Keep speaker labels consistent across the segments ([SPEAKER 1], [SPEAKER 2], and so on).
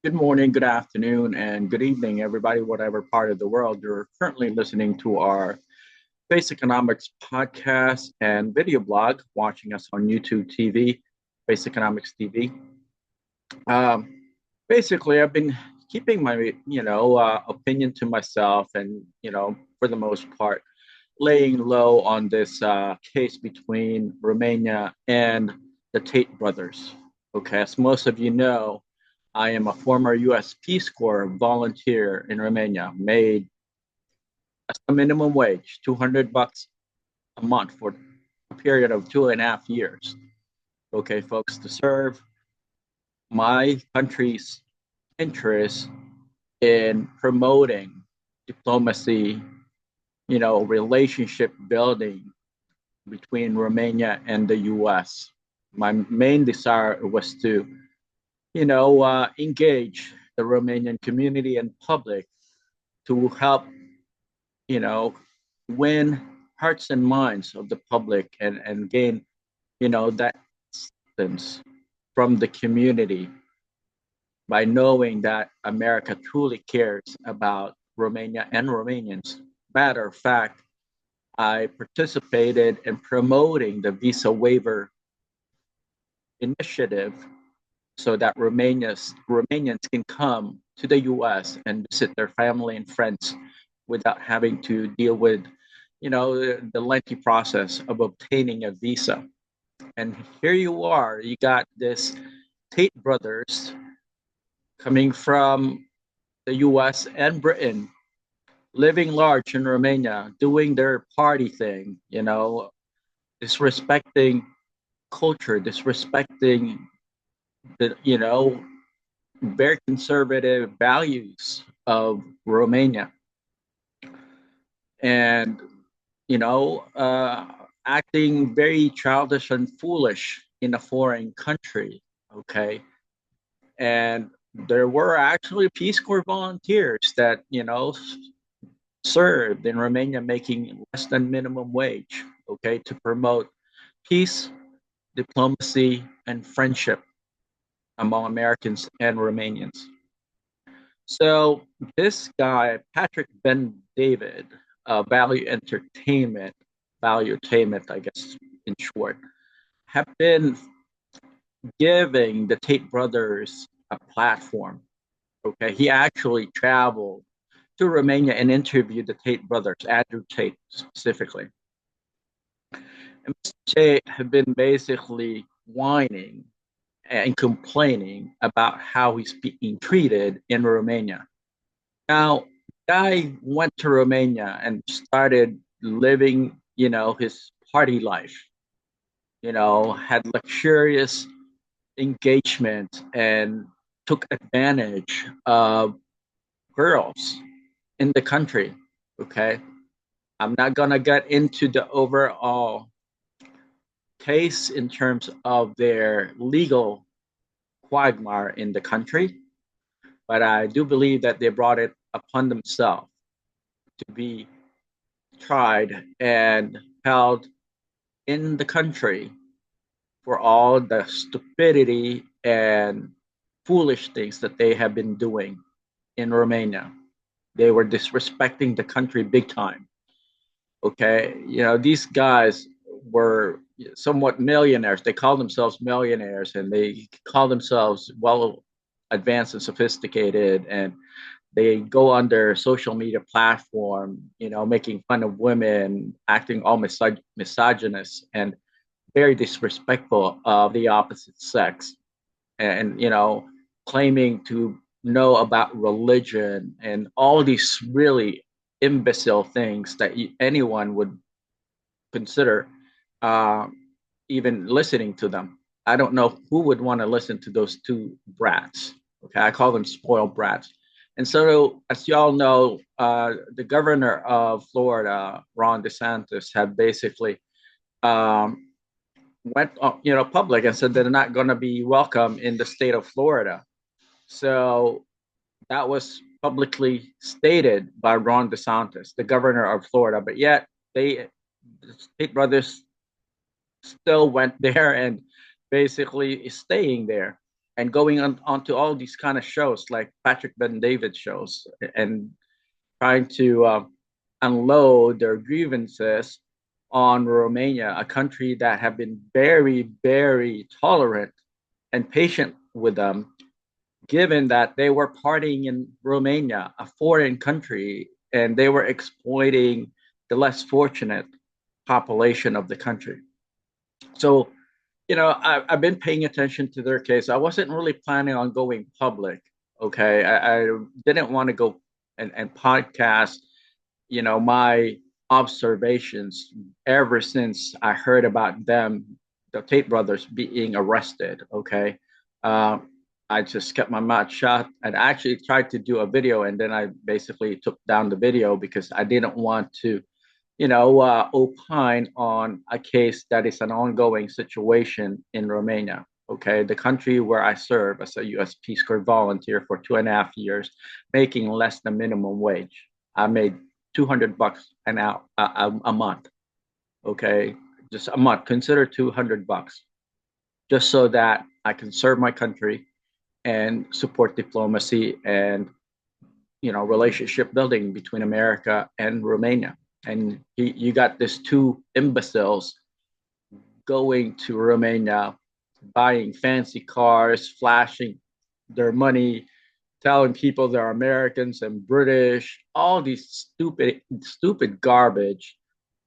[SPEAKER 1] Good morning, good afternoon, and good evening, everybody, whatever part of the world you're currently listening to our Base Economics podcast and video blog, watching us on YouTube TV, Base Economics TV. Um, Basically, I've been keeping my, opinion to myself and, for the most part, laying low on this case between Romania and the Tate brothers. Okay, as most of you know, I am a former U.S. Peace Corps volunteer in Romania, made a minimum wage, $200 a month for a period of 2.5 years. Okay, folks, to serve my country's interests in promoting diplomacy, relationship building between Romania and the US. My main desire was to, engage the Romanian community and public to help, you know, win hearts and minds of the public and gain, that sense from the community by knowing that America truly cares about Romania and Romanians. Matter of fact, I participated in promoting the visa waiver initiative so that Romanians can come to the US and visit their family and friends without having to deal with, the lengthy process of obtaining a visa. And here you are, you got this Tate brothers coming from the US and Britain, living large in Romania, doing their party thing, disrespecting culture, disrespecting the, very conservative values of Romania. And, acting very childish and foolish in a foreign country. Okay. And there were actually Peace Corps volunteers that, served in Romania making less than minimum wage, okay, to promote peace, diplomacy, and friendship among Americans and Romanians. So this guy, Patrick Ben David, Valuetainment, I guess in short, have been giving the Tate brothers a platform. Okay, he actually traveled to Romania and interviewed the Tate brothers, Andrew Tate specifically. And Mr. Tate had been basically whining and complaining about how he's being treated in Romania. Now, guy went to Romania and started living, his party life, had luxurious engagement and took advantage of girls in the country. Okay. I'm not going to get into the overall case in terms of their legal quagmire in the country, but I do believe that they brought it upon themselves to be tried and held in the country for all the stupidity and foolish things that they have been doing in Romania. They were disrespecting the country big time. Okay. These guys were somewhat millionaires. They call themselves millionaires and they call themselves well advanced and sophisticated. And they go on their social media platform, making fun of women, acting all misogynist and very disrespectful of the opposite sex. And, claiming to know about religion and all these really imbecile things that anyone would consider uh, even listening to them. I don't know who would want to listen to those two brats. Okay, I call them spoiled brats. And so, as y'all know, the governor of Florida, Ron DeSantis, had basically um, went, public and said they're not going to be welcome in the state of Florida. So that was publicly stated by Ron DeSantis, the governor of Florida. But yet, the State Brothers still went there and basically is staying there. and going onto all these kind of shows like Patrick Ben David shows and trying to unload their grievances on Romania, a country that have been very, very tolerant and patient with them, given that they were partying in Romania, a foreign country, and they were exploiting the less fortunate population of the country. So, I've been paying attention to their case. I wasn't really planning on going public. Okay. I didn't want to go and podcast, my observations ever since I heard about them, the Tate brothers being arrested. Okay. Uh, I just kept my mouth shut and actually tried to do a video. And then I basically took down the video because I didn't want to opine on a case that is an ongoing situation in Romania. Okay, the country where I serve as a U.S. Peace Corps volunteer for 2.5 years, making less than minimum wage. I made $200 an hour a month. Okay, just a month. Consider $200, just so that I can serve my country and support diplomacy and relationship building between America and Romania. And you got these two imbeciles going to Romania, buying fancy cars, flashing their money, telling people they're Americans and British, all these stupid garbage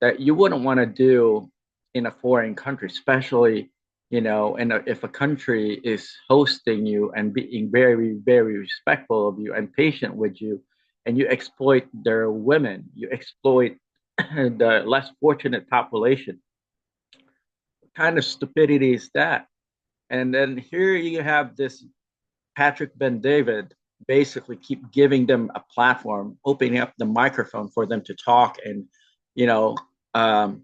[SPEAKER 1] that you wouldn't want to do in a foreign country, especially, and if a country is hosting you and being very, very respectful of you and patient with you, and you exploit their women, you exploit the less fortunate population. What kind of stupidity is that? And then here you have this Patrick Ben David basically keep giving them a platform, opening up the microphone for them to talk and, you know, um,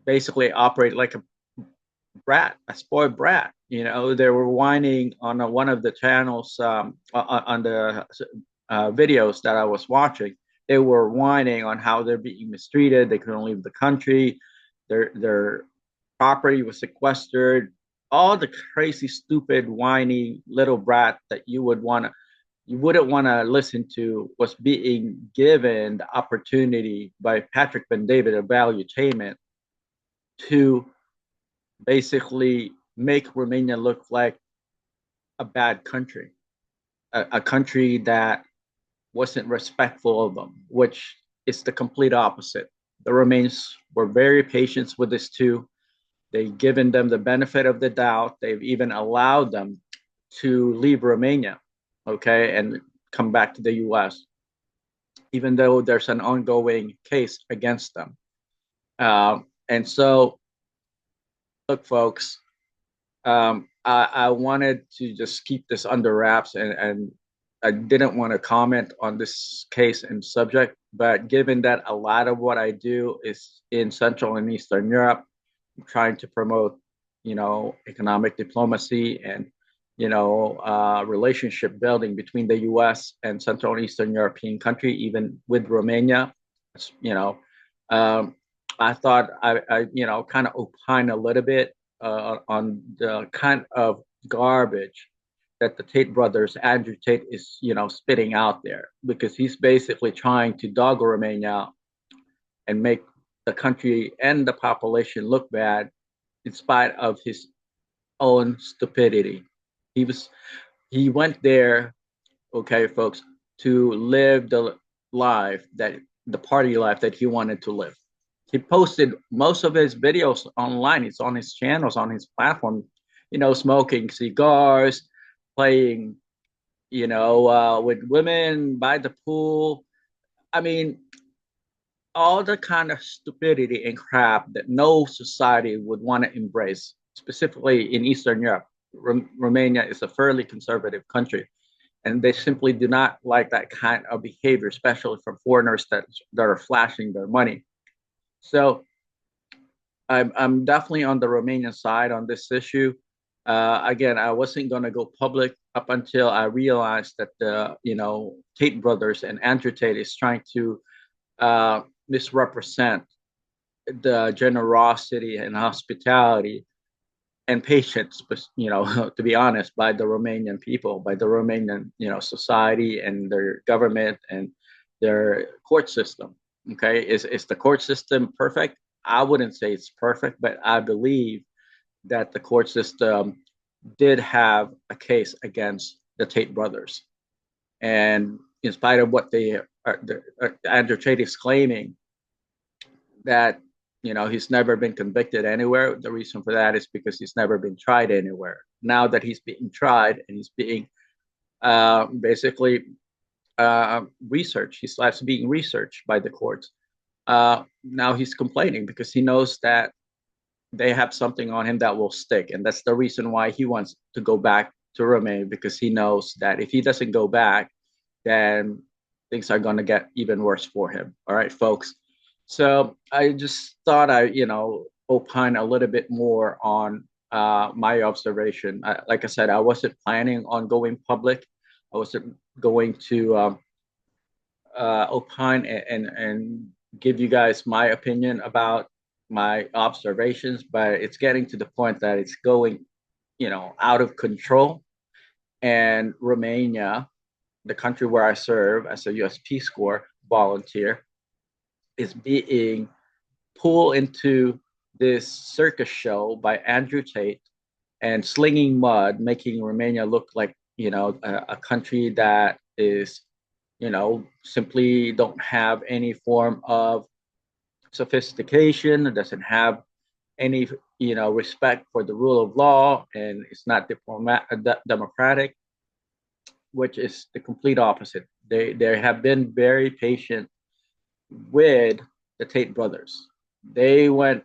[SPEAKER 1] basically operate like a brat, a spoiled brat. They were whining on one of the channels on the videos that I was watching. They were whining on how they're being mistreated. They couldn't leave the country. Their property was sequestered. All the crazy, stupid, whiny little brat that you wouldn't want to listen to was being given the opportunity by Patrick Ben David of Valuetainment to basically make Romania look like a bad country, a country that wasn't respectful of them, which is the complete opposite. The Romanians were very patient with this too. They've given them the benefit of the doubt. They've even allowed them to leave Romania, okay, and come back to the US, even though there's an ongoing case against them. And so, look, folks, I wanted to just keep this under wraps, and I didn't want to comment on this case and subject, but given that a lot of what I do is in Central and Eastern Europe, I'm trying to promote, economic diplomacy and, relationship building between the U.S. and Central and Eastern European country, even with Romania. you know, um, I thought I kind of opine a little bit on the kind of garbage that the Tate brothers, Andrew Tate, is spitting out there, because he's basically trying to dog Romania and make the country and the population look bad in spite of his own stupidity. He went there, okay, folks, to live the party life that he wanted to live. He posted most of his videos online. It's on his channels, on his platform, smoking cigars, playing, with women by the pool. I mean, all the kind of stupidity and crap that no society would want to embrace, specifically in Eastern Europe. Romania is a fairly conservative country, and they simply do not like that kind of behavior, especially from foreigners that are flashing their money. So I'm definitely on the Romanian side on this issue. Again, I wasn't going to go public up until I realized that the Tate brothers and Andrew Tate is trying to misrepresent the generosity and hospitality and patience, to be honest, by the Romanian people, by the Romanian, society and their government and their court system. Okay, is the court system perfect? I wouldn't say it's perfect, but I believe that the court system did have a case against the Tate brothers, and in spite of what Andrew Tate is claiming that he's never been convicted anywhere. The reason for that is because he's never been tried anywhere. Now that he's being tried and he's being basically researched, he's being researched by the courts. Now he's complaining because he knows that they have something on him that will stick, and that's the reason why he wants to go back to Romania, because he knows that if he doesn't go back, then things are going to get even worse for him. All right, folks. So I just thought opine a little bit more on my observation. Like I said, I wasn't planning on going public. I wasn't going to opine and give you guys my opinion about my observations, but it's getting to the point that it's going, out of control. And Romania, the country where I serve as a U.S. Peace Corps volunteer, is being pulled into this circus show by Andrew Tate and slinging mud, making Romania look like, a country that is, simply don't have any form of sophistication, doesn't have any, respect for the rule of law, and it's not democratic, which is the complete opposite. They have been very patient with the Tate brothers. They went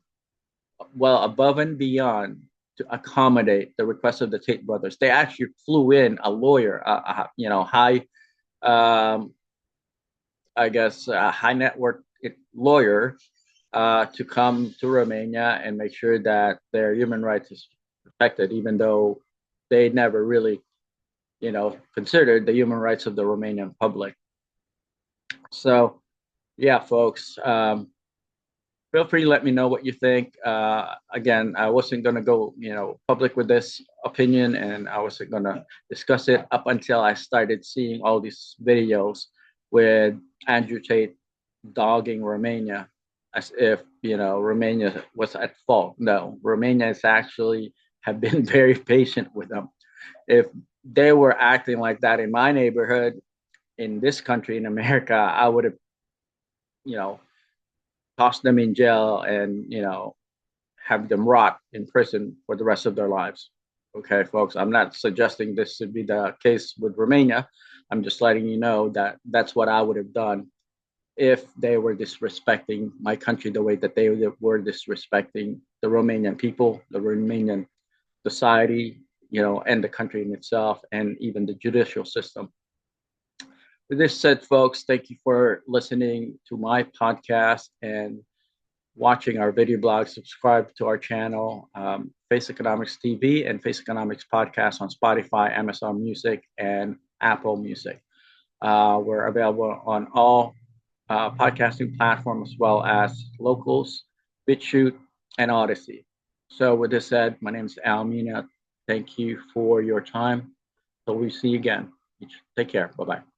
[SPEAKER 1] well above and beyond to accommodate the request of the Tate brothers. They actually flew in a lawyer, high, I guess, a high net worth lawyer to come to Romania and make sure that their human rights is protected, even though they never really, considered the human rights of the Romanian public. So, yeah, folks, feel free to let me know what you think. Again, I wasn't going to go, public with this opinion, and I wasn't going to discuss it up until I started seeing all these videos with Andrew Tate dogging Romania as if, Romania was at fault. No, Romania is actually have been very patient with them. If they were acting like that in my neighborhood, in this country, in America, I would have, toss them in jail and have them rot in prison for the rest of their lives. Okay, folks, I'm not suggesting this should be the case with Romania. I'm just letting you know that that's what I would have done if they were disrespecting my country the way that they were disrespecting the Romanian people, the Romanian society, and the country in itself, and even the judicial system. With this said, folks, thank you for listening to my podcast and watching our video blog. Subscribe to our channel, Face Economics TV and Face Economics Podcast on Spotify, Amazon Music, and Apple Music. We're available on all podcasting platforms, as well as Locals, BitChute, and Odyssey. So with this said, my name is Mina. Thank you for your time. Till we see you again. Take care. Bye-bye.